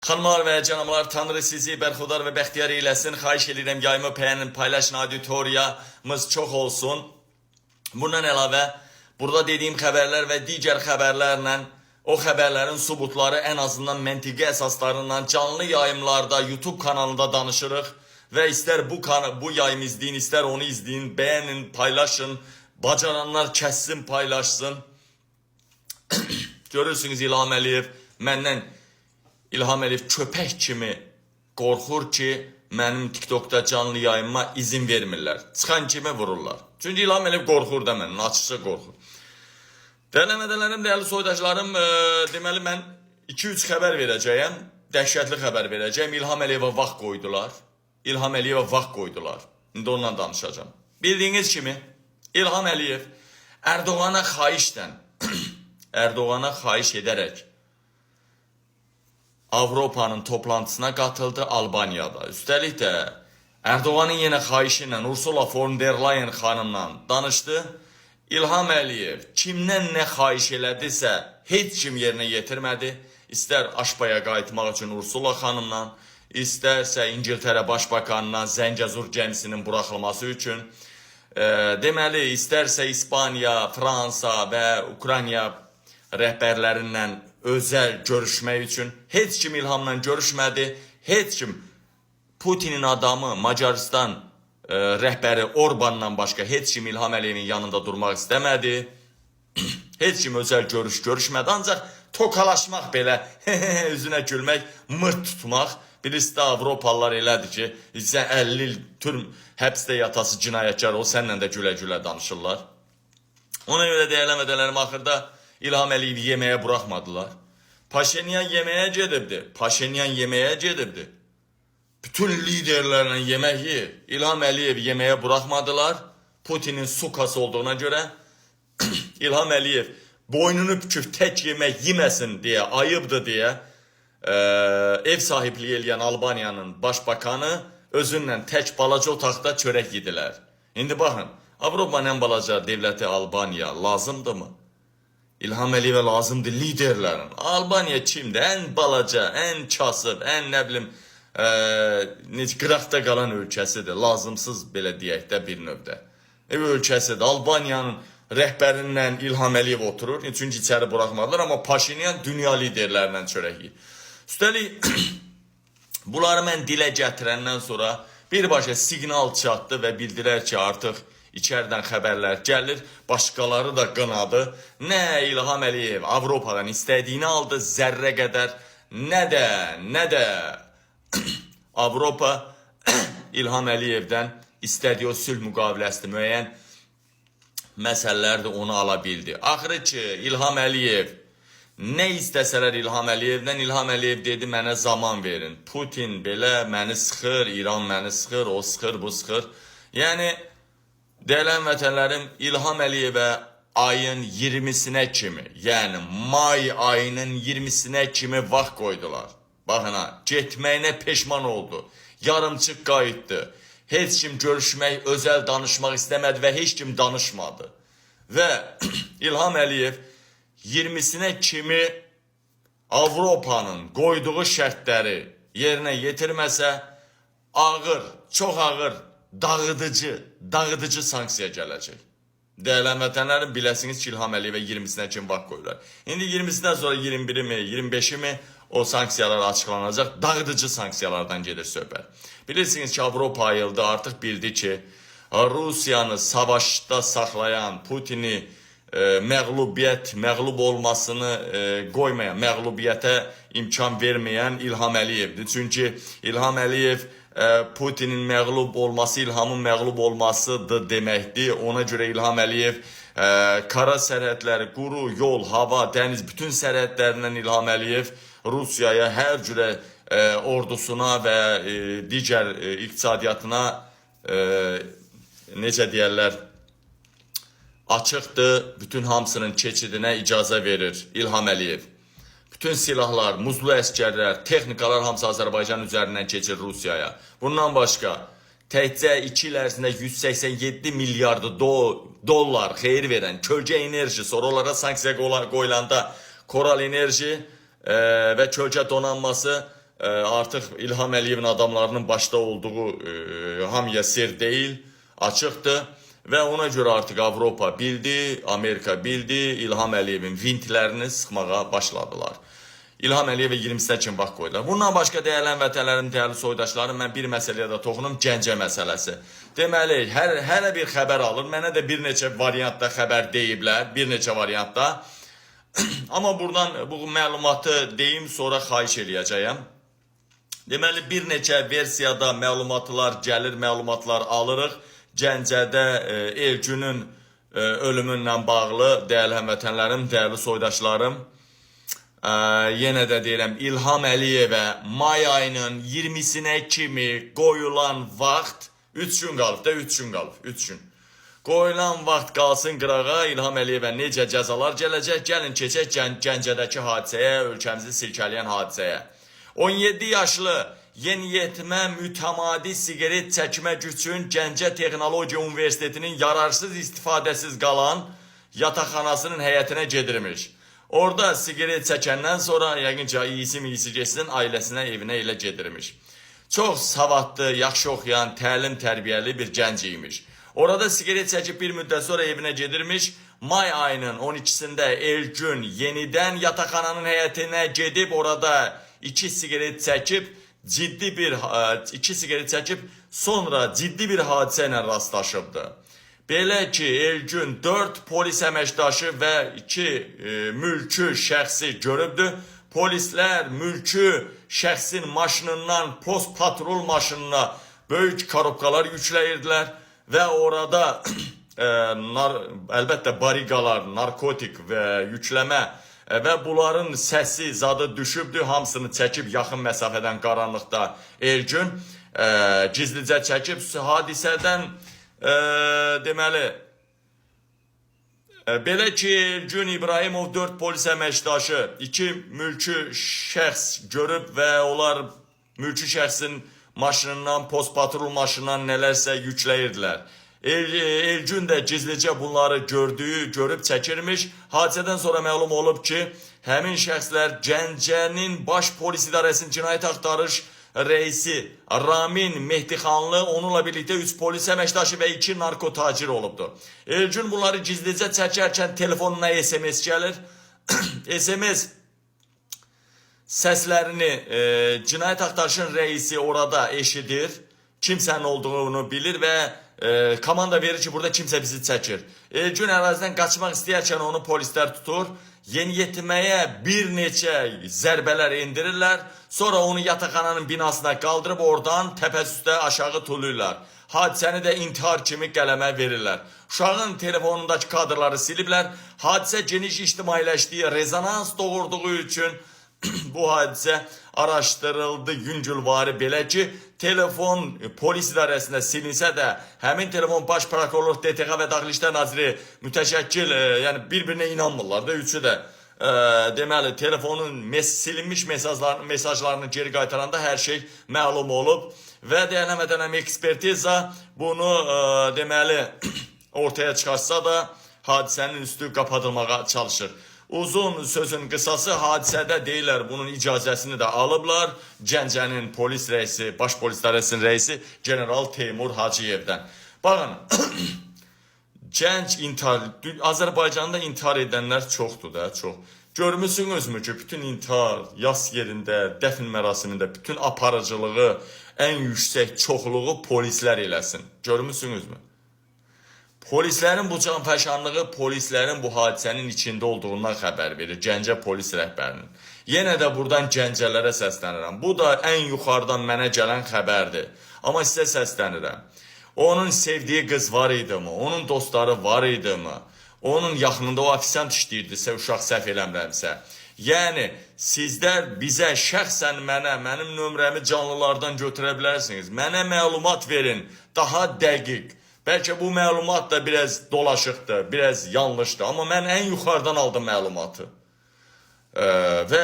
Xanımlar və cənablar, Tanrı sizi bərxudar və bəxtiyar eyləsin. Xahiş edirəm yayımı paylaşın, auditoriyamız çox olsun. Bundan əlavə, burada dediyim xəbərlər və digər xəbərlərlə, o xəbərlərin subutları ən azından məntiqi əsaslarından canlı yayımlarda, YouTube kanalında danışırıq. Və istər bu yayımı izləyin, istər onu izləyin, bəyənin, paylaşın, bacaranlar kəssin, paylaşsın. Görürsünüz İlham Əliyev məndən İlham Əliyev köpək kimi qorxur ki, mənim TikTokda canlı yayınma izin vermirlər. Çıxan kimi vururlar. Çünki İlham Əliyev qorxur da məndən, açıqca qorxur. Dəyərləmədələrim, dəyərli soydaşlarım, deməli mən 2-3 xəbər verəcəyəm, dəhşətli xəbər verəcəyəm. İlham Əliyevə vaxt qoydular. İlham Əliyevə vaxt qoydular. İndi ondan danışacağım. Bildiyiniz kimi İlham Əliyev Ərdoğana xahişdən, Ərdoğana xahiş edərək Avropanın toplantısına qatıldı Albaniyada. Üstəlik də Ərdoğanın yenə xahişi ilə Ursula von der Leyen xanımla danışdı. İlham Əliyev kimdən nə xahiş elədisə heç kim yerinə yetirmədi. İstər Aşpaya qayıtmaq üçün Ursula xanımla, istərsə İngiltərə Başbakanına Zəngəzur gəmisinin buraxılması üçün, deməli, istərsə İspaniya, Fransa və Ukrayna rəhbərlərindən özəl görüşmək üçün heç kim İlhamla görüşmədi. Heç kim Putinin adamı Macaristan rəhbəri Orbanla başqa heç kim İlham Əliyevin yanında durmaq istəmədi. Heç kim özəl görüşmədi. Ancaq tokalaşmaq belə, üzünə gülmək, mırt tutmaq. Birisi də Avropalılar elədir ki, sən 50 il türm həbsdə yatası cinayətkar o, sənlə də gülə-gülə danışırlar. Ona görə dəyərləmədələrim axırda İlham Əliyevi yeməyə buraxmadılar. Paşinyan yeməyə gedibdi. Paşinyan yeməyə gedibdi. Bütün liderlərlə yemək yiyir. İlham Əliyev yeməyə buraxmadılar. Putinin sukası olduğuna görə İlham Əliyev boynunu büküb tək yemək yeməsin deyə, ayıbdır deyə ev sahibliyi eləyən Albaniyanın başbakanı özünlə tək balaca otaqda çörək yedilər. İndi baxın, Avropanın ən balaca devləti Albaniya lazımdırmı? İlham Əliyevə lazımdır liderlərin. Albaniya kimdir? Ən balaca, ən kasıb, ən nə bilim, qıraqda qalan ölkəsidir. Lazımsız belə deyək də bir növdə. Ev ölkəsidir. Albaniyanın rəhbərindən İlham Əliyev oturur. Çünki içəri buraxmadılar, amma Paşinyan dünya liderlərindən çörək yiyir. Üstəlik, bunları mən dilə gətirəndən sonra birbaşa siqnal çatdı və bildilər ki, artıq İçərdən xəbərlər gəlir, başqaları da qınadı. Nə İlham Əliyev Avropadan istədiyini aldı zərrə qədər, nə də Avropa İlham Əliyevdən istədiyi o sülh müqaviləsində müəyyən məsələlər də onu ala bildi. Axırı ki, İlham Əliyev nə istəsələr İlham Əliyevdən, İlham Əliyev dedi, mənə zaman verin. Putin belə məni sıxır, İran məni sıxır, o sıxır, bu sıxır. Yəni, dəyərli vətənlərim, İlham Əliyevə ayın 20-sinə kimi, yəni may ayının 20-sinə kimi vaxt qoydular. Baxın ha, getməyinə peşman oldu. Yarımçıq qayıtdı. Heç kim görüşmək, özəl danışmaq istəmədi və heç kim danışmadı. Və İlham Əliyev 20-sinə kimi Avropanın qoyduğu şərtləri yerinə yetirməsə, ağır, çox ağır, dağıdıcı sanksiya gələcək. Dəyərli vətənlərim, biləsiniz ki, İlham Əliyevə 20-sinə kimi vaxt qoyurlar. İndi 20-sindən sonra 21-i mi, 25-i mi o sanksiyalar açıqlanacaq, dağıdıcı sanksiyalardan gedir söhbət. Bilirsiniz ki, Avropa ayıldı, artıq bildi ki, Rusiyanı savaşda saxlayan, Putini məğlub olmasını qoymayan, məğlubiyyətə imkan verməyən İlham Əliyevdir. Çünki İlham Əliyev Putinin məğlub olması, İlhamın məğlub olmasıdır deməkdir. Ona görə İlham Əliyev kara sərhədləri, quru, yol, hava, dəniz, bütün sərhədlərindən İlham Əliyev Rusiyaya hər cürə ordusuna və digər iqtisadiyyatına necə deyərlər, açıqdır, bütün hamısının keçidinə icazə verir İlham Əliyev. Bütün silahlar, muzlu əskərlər, texnikalar hamısı Azərbaycan üzərindən keçir Rusiyaya. Bundan başqa, təkcə 2 il ərzində 187 milyard dollar xeyir verən kölgə enerji, sonra onlara sanksiya qoyulanda Koral Enerji və kölgə donanması artıq İlham Əliyevin adamlarının başda olduğu hamıya sir deyil, açıqdır. Və ona görə artıq Avropa bildi, Amerika bildi, İlham Əliyevin vintlərini sıxmağa başladılar. İlham Əliyevə 20-sinə kimi vaxt qoydular. Bundan başqa dəyərli vətənlərin, dəyərli soydaşlarım, mən bir məsələyə də toxunum, Gəncə məsələsi. Deməli, hər bir xəbər alır. Mənə də bir neçə variantda xəbər deyiblər, bir neçə variantda. Amma buradan bu məlumatı deyim, sonra xahiş eləyəcəyəm. Deməli, bir neçə versiyada məlumatlar gəlir, məlumatlar alırıq. Gəncədə Elgünün ölümünlə bağlı dəyərli həmvətənlərim, dəyərli soydaşlarım, yenə də deyirəm, İlham Əliyevə may ayının 20-sinə kimi qoyulan vaxt 3 gün qalıb da, 3 gün qalıb, 3 gün. Qoyulan vaxt qalsın qırağa, İlham Əliyevə necə cəzalar gələcək, gəlin keçək Gəncədəki hadisəyə, ölkəmizi silkələyən hadisəyə. 17 yaşlı yeniyetmə mütəmadi sigaret çəkmək üçün Gəncə Texnologiya Universitetinin yararsız istifadəsiz qalan yataqxanasının həyətinə gedirmiş. Orada sigaret çəkəndən sonra yəqin ki, iyisi geçsin, ailəsinə, evinə elə gedirmiş. Çox savadlı, yaxşı oxuyan, təlim tərbiyəli bir gənc imiş. Orada sigaret çəkib bir müddət sonra evinə gedirmiş. May ayının 12-sində Elgün yenidən yataqxananın həyətinə gedib, orada 2 sigaret çəkib, sonra ciddi bir hadisə ilə rastlaşıbdı. Belə ki, Elgün 4 polis əməkdaşı və 2 mülkü şəxsi görübdü. Polislər mülkü şəxsin maşınından post patrol maşınına böyük korobkalar yükləyirdilər və orada əlbəttə bariqalar, narkotik və yükləmə və bunların səsi, zadı düşübdü. Hamısını çəkib yaxın məsafədən qaranlıqda Elgün gizlicə çəkib hadisədən deməli, belə ki, Elgün İbrahimov 4 polis əməkdaşı, 2 mülkü şəxs görüb və onlar mülkü şəxsin maşınından, post patrol maşınından nələrsə yükləyirdilər. Elgün də gizlicə bunları görüb çəkirmiş. Hadisədən sonra məlum olub ki, həmin şəxslər Gəncənin Baş Polis İdarəsinin cinayət axtarış reisi Ramin Mehdixanlı, onunla birlikdə 3 polis əməkdaşı və 2 narko tacir olubdu. Elgün bunları gizlicə çəkərkən telefonuna SMS gəlir. SMS səslərini cinayət axtarışın reisi orada eşidir. Kimsənin olduğunu bilir və komanda verir ki, burada kimsə bizi çəkir. Elgün ərazidən qaçmaq istəyərkən onu polislər tutur. Yeniyetməyə bir neçə zərbələr endirirlər. Sonra onu yataqxananın binasına qaldırıb oradan təpəsi aşağı tulurlar. Hadisəni də intihar kimi qələmə verirlər. Uşağın telefonundakı kadrları siliblər. Hadisə geniş ictimailəşdiyi, rezonans doğurduğu üçün bu hadisə araşdırıldı yüngülvari. Belə ki, telefon polis idarəsində silinsə də, həmin telefon baş prokuror, DTX və Daxili İşlər Naziri mütəşəkkil, yəni bir-birinə inanmırlar da, üçü də. Deməli, telefonun silinmiş mesajlarını geri qaytaranda hər şey məlum olub və deyənəmədənəm ekspertiza bunu deməli ortaya çıxarsa da hadisənin üstü qapadılmağa çalışır. Uzun sözün qısası, hadisədə deyirlər, bunun icazəsini də alıblar Gəncənin polis reisi, baş polis idarəsinin reisi General Teymur Hacıyevdən. Baxın, gənc intihar, Azərbaycanda intihar edənlər çoxdur da, çox. Görmüsünüzmü ki, bütün intihar, yas yerində, dəfn mərasimində, bütün aparıcılığı, ən yüksək çoxluğu polislər eləsin. Görmüsünüzmü? Polislərin bu canfəşanlığı, polislərin bu hadisənin içində olduğundan xəbər verir, Gəncə polis rəhbərinin. Yenə də buradan gəncələrə səslənirəm. Bu da ən yuxarıdan mənə gələn xəbərdir. Amma sizə səslənirəm. Onun sevdiyi qız var idimi? Onun dostları var idimi? Onun yaxınında o ofisant işləyirdisə, uşaq səhv eləmirəmsə. Yəni, sizlər bizə, şəxsən mənə, mənim nömrəmi canlılardan götürə bilərsiniz. Mənə məlumat verin, daha dəqiq. Bəlkə bu məlumat da biraz dolaşıqdır, biraz yanlışdır. Amma mən ən yuxarıdan aldım məlumatı. Və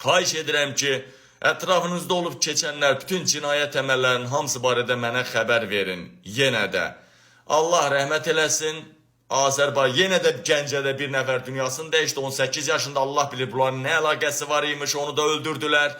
xahiş edirəm ki, ətrafınızda olub keçənlər, bütün cinayət əməllərinin hamısı barədə mənə xəbər verin. Yenə də Allah rəhmət eləsin. Azərbaycan yenə də Gəncədə bir nəfər dünyasını dəyişdi. 18 yaşında Allah bilir bunların nə əlaqəsi var imiş, onu da öldürdülər.